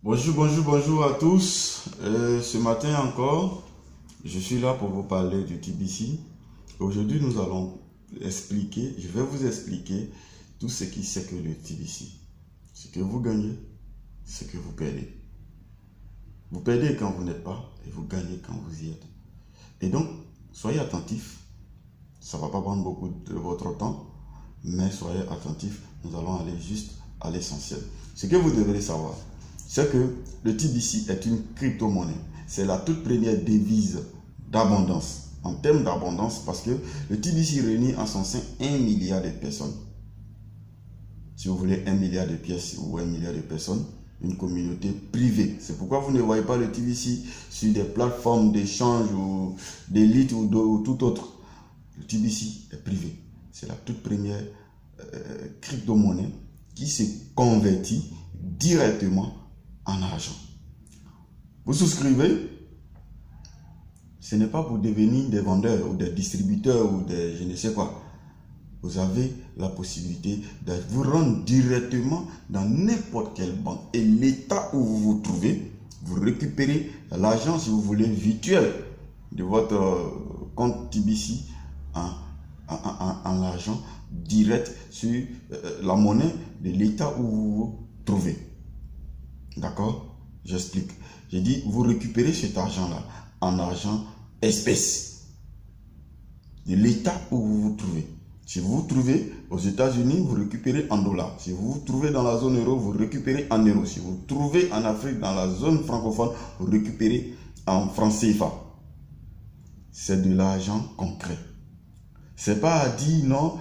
Bonjour à tous. Ce matin encore, je suis là pour vous parler du TBC. Aujourd'hui, nous allons je vais vous expliquer tout ce qui c'est que le TBC. Ce que vous gagnez, ce que vous perdez. Vous perdez quand vous n'êtes pas et vous gagnez quand vous y êtes. Et donc, soyez attentifs. Ça ne va pas prendre beaucoup de votre temps, mais soyez attentifs. Nous allons aller juste à l'essentiel. Ce que vous devrez savoir, c'est que le TBC est une crypto-monnaie. C'est la toute première devise d'abondance. En termes d'abondance, parce que le TBC réunit en son sein 1 milliard de personnes. Si vous voulez 1 milliard de pièces ou 1 milliard de personnes, une communauté privée. C'est pourquoi vous ne voyez pas le TBC sur des plateformes d'échange ou d'élite ou tout autre. Le TBC est privé. C'est la toute première crypto-monnaie qui se convertit directement en argent. Vous souscrivez, ce n'est pas pour devenir des vendeurs ou des distributeurs ou des je ne sais quoi. Vous avez la possibilité de vous rendre directement dans n'importe quelle banque. Et l'état où vous vous trouvez, vous récupérez l'argent, si vous voulez, virtuel de votre compte TBC en argent direct sur la monnaie de l'état où vous vous trouvez. D'accord? J'explique. J'ai dit, vous récupérez cet argent-là en argent espèce de l'état où vous vous trouvez. Si vous vous trouvez aux États-Unis, vous récupérez en dollars. Si vous vous trouvez dans la zone euro, vous récupérez en euros. Si vous vous trouvez en Afrique, dans la zone francophone, vous récupérez en francs CFA. C'est de l'argent concret. C'est pas à dire non,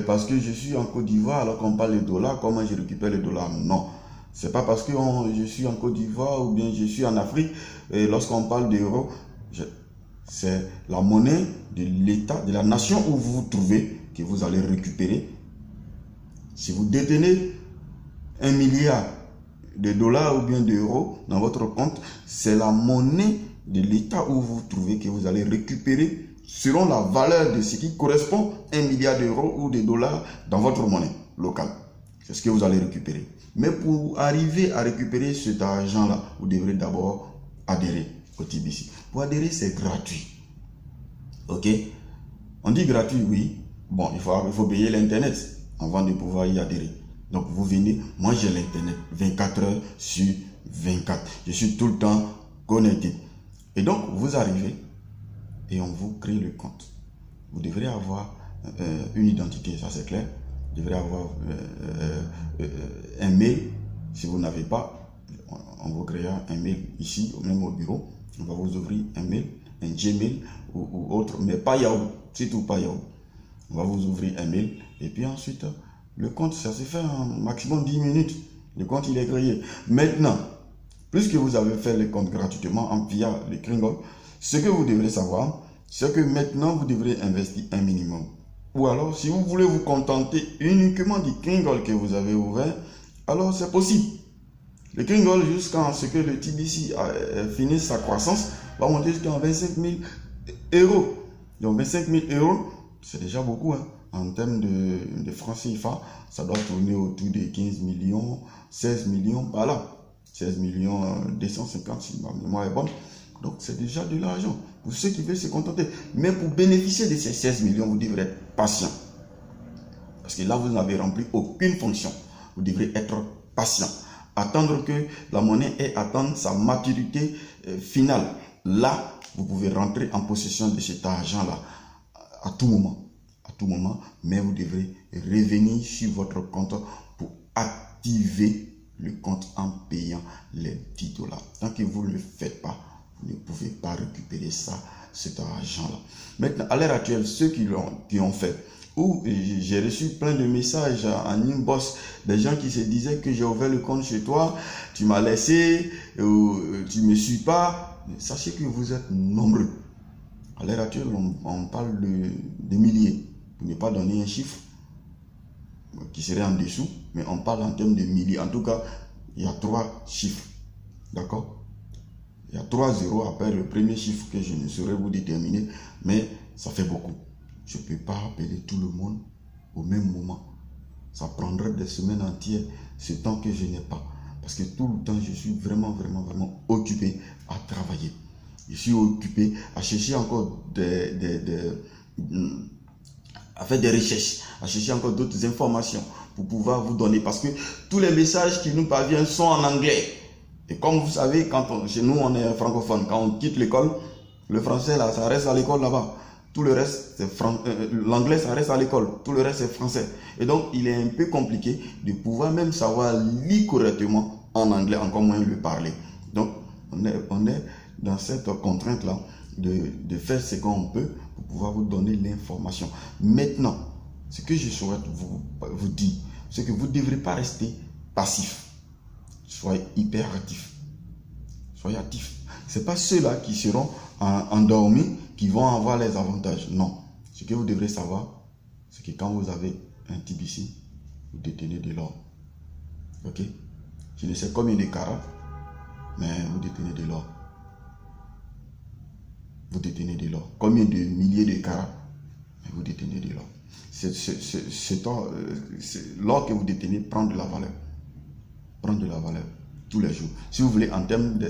parce que je suis en Côte d'Ivoire, alors qu'on parle de dollars, comment je récupère les dollars? Non. C'est pas parce que je suis en Côte d'Ivoire ou bien je suis en Afrique, et lorsqu'on parle d'euros, c'est la monnaie de l'État, de la nation où vous vous trouvez, que vous allez récupérer. Si vous détenez 1 milliard de dollars ou bien d'euros dans votre compte, c'est la monnaie de l'État où vous vous trouvez que vous allez récupérer selon la valeur de ce qui correspond à 1 milliard d'euros ou de dollars dans votre monnaie locale. C'est ce que vous allez récupérer. Mais pour arriver à récupérer cet argent-là, vous devrez d'abord adhérer au TBC. Pour adhérer, c'est gratuit. Ok? On dit gratuit, oui. Bon, il faut payer l'Internet avant de pouvoir y adhérer. Donc, vous venez, moi j'ai l'Internet 24 heures sur 24. Je suis tout le temps connecté. Et donc, vous arrivez et on vous crée le compte. Vous devrez avoir une identité, ça c'est clair. Vous devrez avoir un mail. Si vous n'avez pas, on vous créera un mail ici, même au bureau. On va vous ouvrir un mail, un Gmail ou autre, mais pas Yahoo, surtout pas Yahoo. On va vous ouvrir un mail et puis ensuite, le compte, ça se fait en maximum 10 minutes. Le compte, il est créé. Maintenant, puisque vous avez fait le compte gratuitement via le Kringle, ce que vous devrez savoir, c'est que maintenant, vous devrez investir un minimum. Ou alors, si vous voulez vous contenter uniquement du Kringle que vous avez ouvert, alors c'est possible. Le Kringle, jusqu'à ce que le TBC finisse sa croissance, va monter jusqu'à 25 000 euros. Donc 25 000 euros, c'est déjà beaucoup. Hein. En termes de francs CFA, ça doit tourner autour de 15 millions, 16 millions par là. 16 millions 250 si ma mémoire est bonne. Donc c'est déjà de l'argent pour ceux qui veulent se contenter. Mais pour bénéficier de ces 16 millions, vous devrez être patient. Parce que là, vous n'avez rempli aucune fonction. Vous devrez être patient. Attendre que la monnaie ait atteint sa maturité finale. Là, vous pouvez rentrer en possession de cet argent-là à tout moment. À tout moment, mais vous devrez revenir sur votre compte pour activer le compte en payant les 10 dollars. Tant que vous ne le faites pas, vous ne pouvez pas récupérer ça, cet argent-là. Maintenant, à l'heure actuelle, ceux qui ont fait, où j'ai reçu plein de messages en inbox, des gens qui se disaient que j'ai ouvert le compte chez toi, tu m'as laissé, tu ne me suis pas. Mais sachez que vous êtes nombreux. À l'heure actuelle, on parle de milliers. Pour ne pas donner un chiffre qui serait en dessous, mais on parle en termes de milliers. En tout cas, il y a 3 chiffres. D'accord? Il y a 3 zéros après le premier chiffre que je ne saurais vous déterminer, mais ça fait beaucoup. Je ne peux pas appeler tout le monde au même moment. Ça prendrait des semaines entières, ce temps que je n'ai pas. Parce que tout le temps, je suis vraiment occupé à travailler. Je suis occupé à chercher encore à faire des recherches, à chercher encore d'autres informations pour pouvoir vous donner. Parce que tous les messages qui nous parviennent sont en anglais. Et comme vous savez, chez nous, on est francophone. Quand on quitte l'école, le français, là, ça reste à l'école là-bas. Tout le reste, c'est l'anglais, ça reste à l'école. Tout le reste, c'est français. Et donc, il est un peu compliqué de pouvoir même savoir lire correctement en anglais, encore moins le parler. Donc, on est dans cette contrainte-là de faire ce qu'on peut pour pouvoir vous donner l'information. Maintenant, ce que je souhaite vous dire, c'est que vous ne devrez pas rester passif. Soyez hyper actif. Soyez actif. Ce n'est pas ceux-là qui seront endormis qui vont avoir les avantages. Non. Ce que vous devrez savoir, c'est que quand vous avez un TBC, vous détenez de l'or. Ok? Je ne sais combien de carats, mais vous détenez de l'or. Vous détenez de l'or. Combien de milliers de carats, mais vous détenez de l'or. L'or que vous détenez prend de la valeur. Prend de la valeur tous les jours. Si vous voulez, en termes de...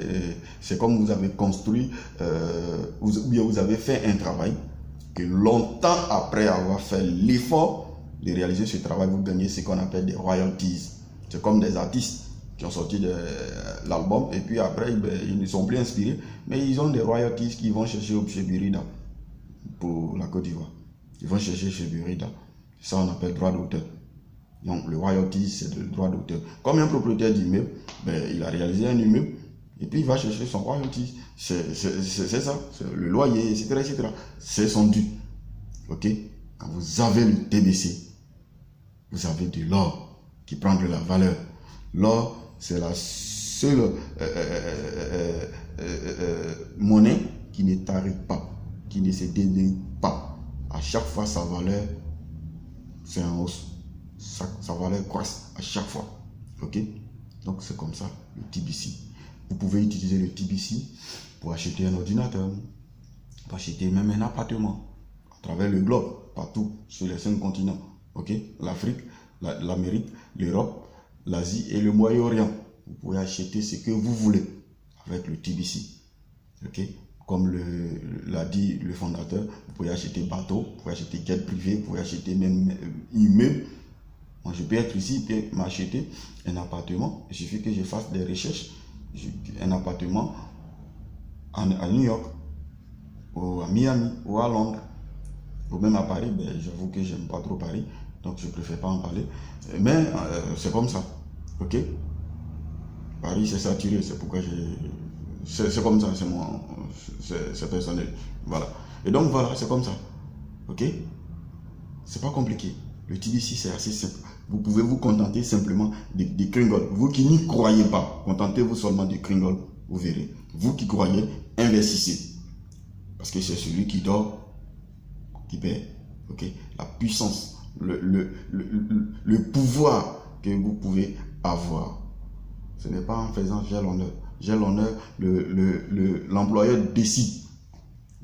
c'est comme vous avez construit, vous avez fait un travail que longtemps après avoir fait l'effort de réaliser ce travail, vous gagnez ce qu'on appelle des royalties. C'est comme des artistes qui ont sorti de l'album et puis après, ils ne sont plus inspirés, mais ils ont des royalties qui vont chercher chez Burida pour la Côte d'Ivoire. Ils vont chercher chez Burida. Ça, on appelle droit d'auteur. Donc, le royalty, c'est le droit d'auteur. Comme un propriétaire d'immeuble, il a réalisé un immeuble et puis il va chercher son royalty. C'est ça, le loyer, etc. C'est son dû. Ok? Quand vous avez le TBC, vous avez de l'or qui prend de la valeur. L'or, c'est la seule monnaie qui ne tarit pas, qui ne se dénigre pas. À chaque fois, sa valeur, c'est en hausse. Sa valeur croisse à chaque fois. Ok? Donc c'est comme ça le TBC. Vous pouvez utiliser le TBC pour acheter un ordinateur, pour acheter même un appartement à travers le globe, partout sur les 5 continents. Ok? L'Afrique, l'Amérique, l'Europe, l'Asie et le Moyen-Orient. Vous pouvez acheter ce que vous voulez avec le TBC. Ok? Comme l'a dit le fondateur, vous pouvez acheter bateau, vous pouvez acheter jet privé, vous pouvez acheter même immeuble. Moi, je peux être ici et m'acheter un appartement. Il suffit que je fasse des recherches. Un appartement à New York, ou à Miami, ou à Londres, ou même à Paris. J'avoue que j'aime pas trop Paris, donc je préfère pas en parler. Mais c'est comme ça. Ok? Paris, c'est saturé, c'est pourquoi c'est comme ça, c'est personnel. Voilà. Et donc voilà, c'est comme ça. Ok? C'est pas compliqué. Le TBC, c'est assez simple. Vous pouvez vous contenter simplement des Kringles. Vous qui n'y croyez pas, contentez-vous seulement des Kringles. Vous verrez. Vous qui croyez, investissez. Parce que c'est celui qui dort qui perd. Ok? La puissance, le pouvoir que vous pouvez avoir. Ce n'est pas en faisant j'ai l'honneur. J'ai l'honneur, l'employeur décide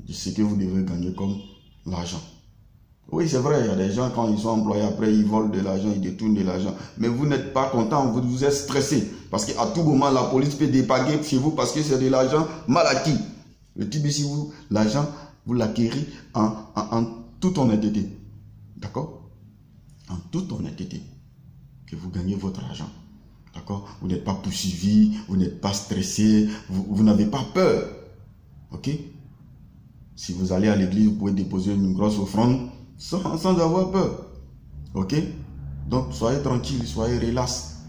de ce que vous devez gagner comme l'argent. Oui, c'est vrai, il y a des gens, quand ils sont employés, après, ils volent de l'argent, ils détournent de l'argent. Mais vous n'êtes pas content, vous êtes stressé. Parce qu'à tout moment, la police peut dépaguer chez vous parce que c'est de l'argent mal acquis. Le TBC, l'argent, vous l'acquérez en toute honnêteté. D'accord? En toute honnêteté. Que vous gagnez votre argent. D'accord? Vous n'êtes pas poursuivi, vous n'êtes pas stressé, vous n'avez pas peur. Ok? Si vous allez à l'église, vous pouvez déposer une grosse offrande sans avoir peur. Ok? Donc, soyez tranquille, soyez relax.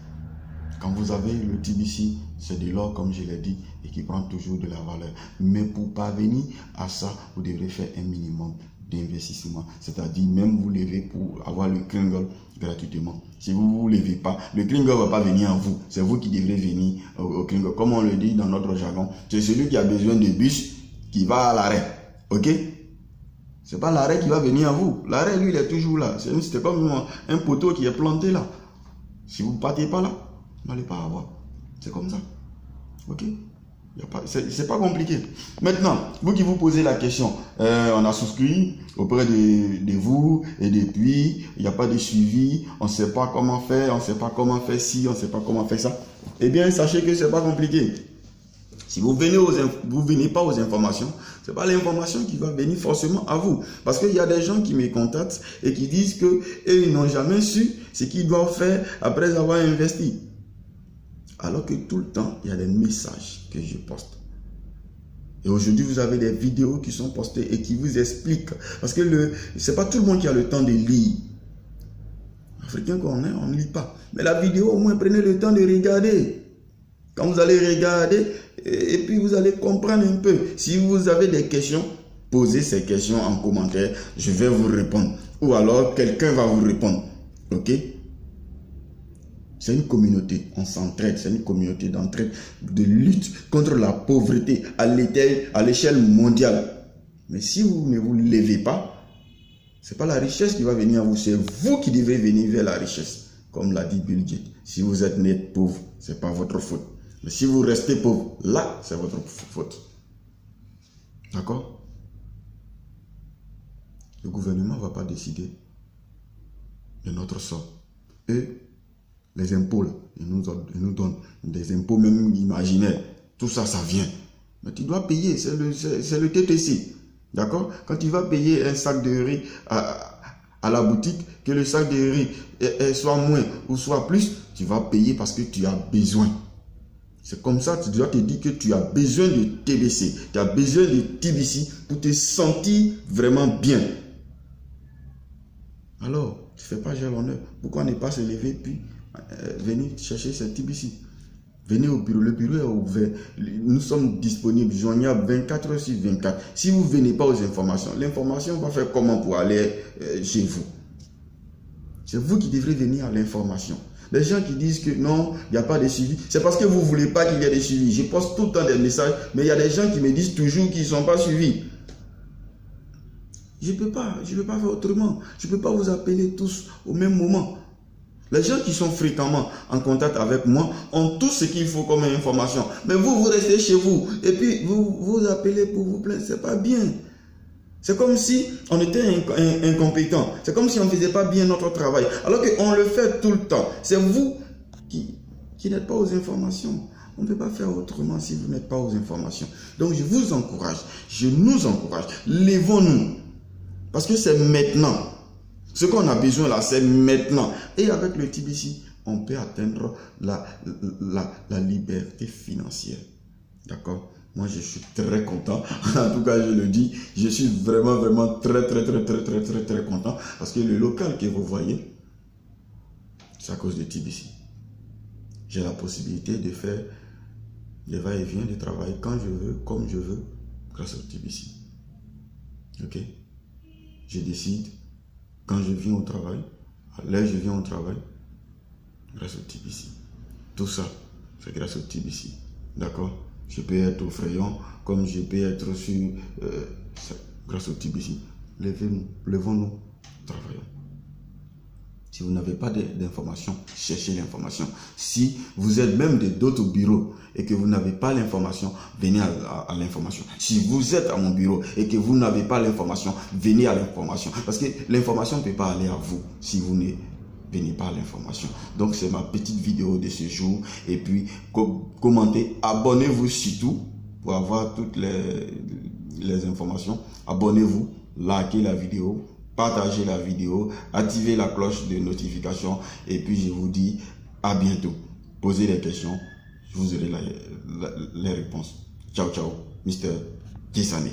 Quand vous avez le TBC, c'est de l'or, comme je l'ai dit, et qui prend toujours de la valeur. Mais pour parvenir à ça, vous devrez faire un minimum d'investissement. C'est-à-dire, même vous levez pour avoir le Kringle gratuitement. Si vous ne vous levez pas, le Kringle ne va pas venir à vous. C'est vous qui devrez venir au Kringle. Comme on le dit dans notre jargon, c'est celui qui a besoin de bus qui va à l'arrêt. Ok? C'est pas l'arrêt qui va venir à vous. L'arrêt, lui, il est toujours là. C'est comme un poteau qui est planté là. Si vous ne partez pas là, vous n'allez pas avoir. C'est comme ça. Ok? C'est pas compliqué. Maintenant, vous qui vous posez la question, on a souscrit auprès de vous et depuis, il n'y a pas de suivi, on ne sait pas comment faire, on ne sait pas comment faire ci, on ne sait pas comment faire ça. eh bien, sachez que c'est pas compliqué. Si vous venez pas aux informations, c'est pas l'information qui va venir forcément à vous. Parce qu'il y a des gens qui me contactent et qui disent que ils n'ont jamais su ce qu'ils doivent faire après avoir investi. Alors que tout le temps, il y a des messages que je poste. Et aujourd'hui, vous avez des vidéos qui sont postées et qui vous expliquent. Parce que c'est pas tout le monde qui a le temps de lire. Africain qu'on est, on ne lit pas. Mais la vidéo, au moins, prenez le temps de regarder. Quand vous allez regarder, et puis vous allez comprendre un peu. Si vous avez des questions, posez ces questions en commentaire. Je vais vous répondre. Ou alors, quelqu'un va vous répondre. Ok? C'est une communauté, on s'entraide, c'est une communauté d'entraide, de lutte contre la pauvreté à l'échelle mondiale. Mais si vous ne vous levez pas, ce n'est pas la richesse qui va venir à vous, c'est vous qui devez venir vers la richesse. Comme l'a dit Bill Gates, si vous êtes né pauvre, ce n'est pas votre faute. Mais si vous restez pauvre, là, c'est votre faute. D'accord? Le gouvernement ne va pas décider de notre sort. Eux, les impôts, là, ils nous donnent des impôts même imaginaires. Tout ça, ça vient. Mais tu dois payer, c'est le TTC. D'accord? Quand tu vas payer un sac de riz à la boutique, que le sac de riz soit moins ou soit plus, tu vas payer parce que tu as besoin. C'est comme ça, tu dois te dire que tu as besoin de TBC, tu as besoin de TBC pour te sentir vraiment bien. Alors, tu ne fais pas gel l'honneur. Pourquoi ne pas se lever puis venir chercher cette TBC? Venez au bureau, le bureau est ouvert. Nous sommes disponibles, joignables 24 heures sur 24. Si vous ne venez pas aux informations, l'information va faire comment pour aller chez vous? C'est vous qui devrez venir à l'information. Les gens qui disent que non, il n'y a pas de suivi, c'est parce que vous ne voulez pas qu'il y ait de suivi. Je poste tout le temps des messages, mais il y a des gens qui me disent toujours qu'ils ne sont pas suivis. Je ne peux pas faire autrement. Je ne peux pas vous appeler tous au même moment. Les gens qui sont fréquemment en contact avec moi ont tout ce qu'il faut comme information. Mais vous restez chez vous et puis vous appelez pour vous plaindre. C'est pas bien. C'est comme si on était incompétent. C'est comme si on ne faisait pas bien notre travail. Alors qu'on le fait tout le temps. C'est vous qui n'êtes pas aux informations. On ne peut pas faire autrement si vous n'êtes pas aux informations. Donc je vous encourage, je nous encourage. Lèvons-nous. Parce que c'est maintenant. Ce qu'on a besoin là, c'est maintenant. Et avec le TBC, on peut atteindre la liberté financière. D'accord? Moi, je suis très content. En tout cas, je le dis, je suis vraiment très content. Parce que le local que vous voyez, c'est à cause de TBC. J'ai la possibilité de faire des va-et-vient, de travailler quand je veux, comme je veux, grâce au TBC. Ok? Je décide quand je viens au travail, à l'heure je viens au travail, grâce au TBC. Tout ça, c'est grâce au TBC. D'accord? Je peux être au Frayon, comme je peux être sur... grâce au TBC. Levons-nous, travaillons. Si vous n'avez pas d'informations, cherchez l'information. Si vous êtes même d'autres bureaux et que vous n'avez pas l'information, venez à l'information. Si vous êtes à mon bureau et que vous n'avez pas l'information, venez à l'information. Parce que l'information ne peut pas aller à vous si vous ne venez pas à l'information. Donc c'est ma petite vidéo de ce jour. Et puis commentez, abonnez-vous surtout pour avoir toutes les informations. Abonnez-vous, likez la vidéo. Partagez la vidéo, activez la cloche de notification et puis je vous dis à bientôt. Posez des questions, je vous aurai les réponses. Ciao, ciao, Mr. Kisane.